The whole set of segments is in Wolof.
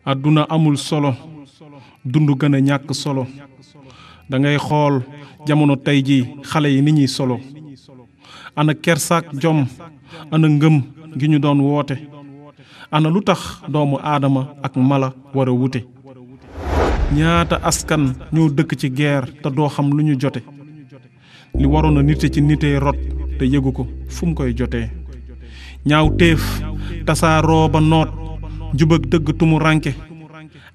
àdduna amul solo dund gën a ñàkk solo da ngay xool jamono tey ji xale yi ni ñuy solo ana kersaak jom ana ngëm gi ñu doon woote ana lu tax doomu aadama ak mala war a wute ñaata askan ñoo dëkk ci guerre te doo xam lu ñu jote li waroon a nite ci nitee rot te yëgu ko fu mu koy jotee ñaaw téef tasaaroo ba noot jubak dëgg tumu ranke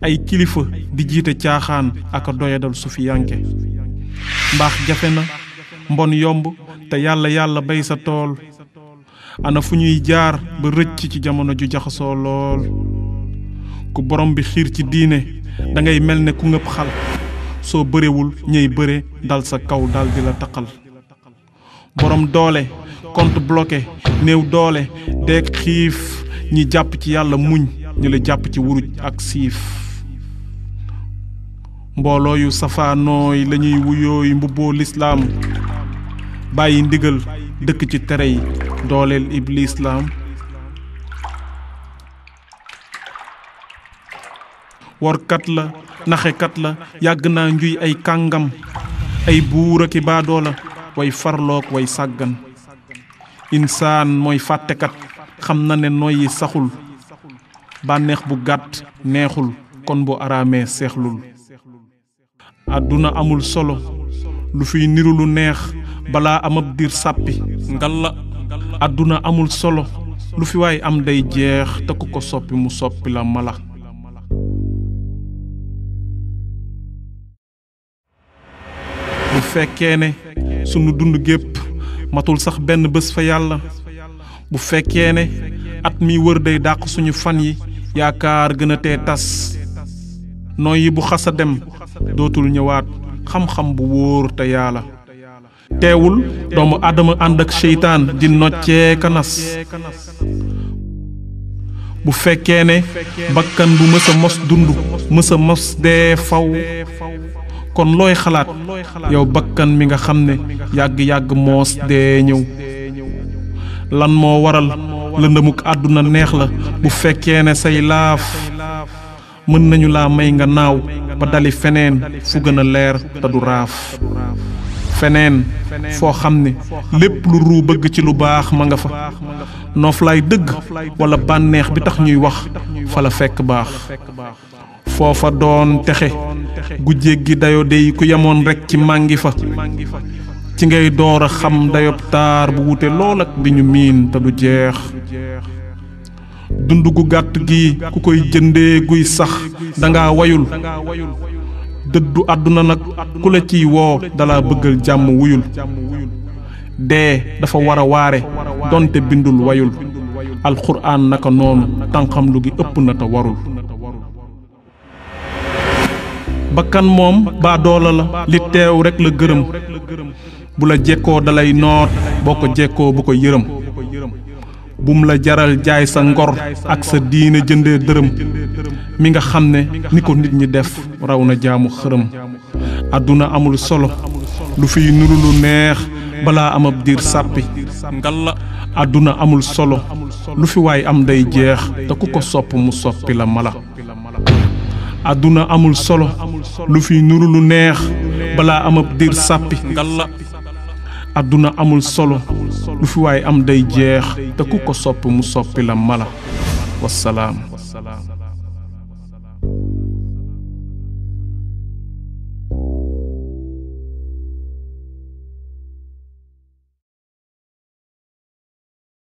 ay kilifa di jiite caaxaan ak a doyadal sufiyanke mbaax jafe na mbon yomb te yàlla bay sa tool ana fu ñuy jaar ba rëcc ci jamono ju jaxasoo lool ku borom bi xiir ci diine da ngay mel ne ku ngëpp xal soo bërewul ñey bëre dal sa kaw dal di la taqal borom doole compte bloqué néew doole deeg xiif ñi jàpp ci yàlla muñ ñi la jàpp ci wuruj ak siif mbooloo yu safaanooy lañuy wuyooy mbubboo lislaam bàyyi ndigal dëkk ci tere yi dooleel iblis laam workat la naxekat la yàgg naa njuy ay kàngam ay buur aki baadoo la way farlook way sàggan insaan mooy fàttekat xam na ne noyyi saxul bànneex bu gàtt neexul kon bu araamee seexlul àdduna amul solo lu fiy niru lu neex balaa amab diir sàppi ngalla àdduna amul solo lu fi waay am day jeex te ku ko soppi mu soppi la mala bu fekkee ne sunu dund gépp matul sax benn bés fa yàlla bu fekkee ne at mi wër day dàq suñu fan yi yaakaar gën a tee tas nooy yi bu xasa dem dootul ñëwaat xam-xam bu wóor te yàlla teewul doomu aadama ànd ak seytaan di noccee kanas bu fekkee ne bakkan bu mësa mos dund mësa mos dee faw kon looy xalaat yow bakkan mi nga xam ne yàgg-yàgg moos dee ñëw lan moo waral lëndëmuk àdduna neex la bu fekkee ne say laaf mën nañu laa may nga naaw ba dali feneen fu gën a leer te du raaf feneen foo xam ne lépp lu ruu bëgg ci lu baax ma nga fa nooflaay dëgg wala bànneex bi tax ñuy wax fa la fekk baax foofa doon texe gu jéggi dayo dey ku yemoon rekk ci màngi fa ci ngay door a xam dayob taar bu wute lool ak bi ñu miin te du jeex dund gu gàtt gi ku koy jëndee guy sax danga wayul dëddu àdduna nag ku la ciy woo dala bëggal jàmm wuyul dee dafa war a waare donte bindul wayul alxuraan naka noonu tànqam lu gi ëpp na te warul bakkan moom baa doola la li teew rekk la gërëm bu la jekkoo dalay noot boo ko jekkoo bu ko yërëm bum la jaral jaay sa ngor ak sa diine jëndee dërëm mi nga xam ne ni ko nit ñi def raw na jaamu xërëm àdduna amul solo lu fiy nuru lu neex balaa am ab diir sàppi ngalla àdduna amul solo lu fi waay am day jeex te ku ko sopp mu soppi la mala àdduna amul solo lu fiy nuru lu neex balaa am ab diir sàppi ngalla àdduna amul solo lu fi waay am day jeex te ku ko sopp mu soppi la mala wassalaam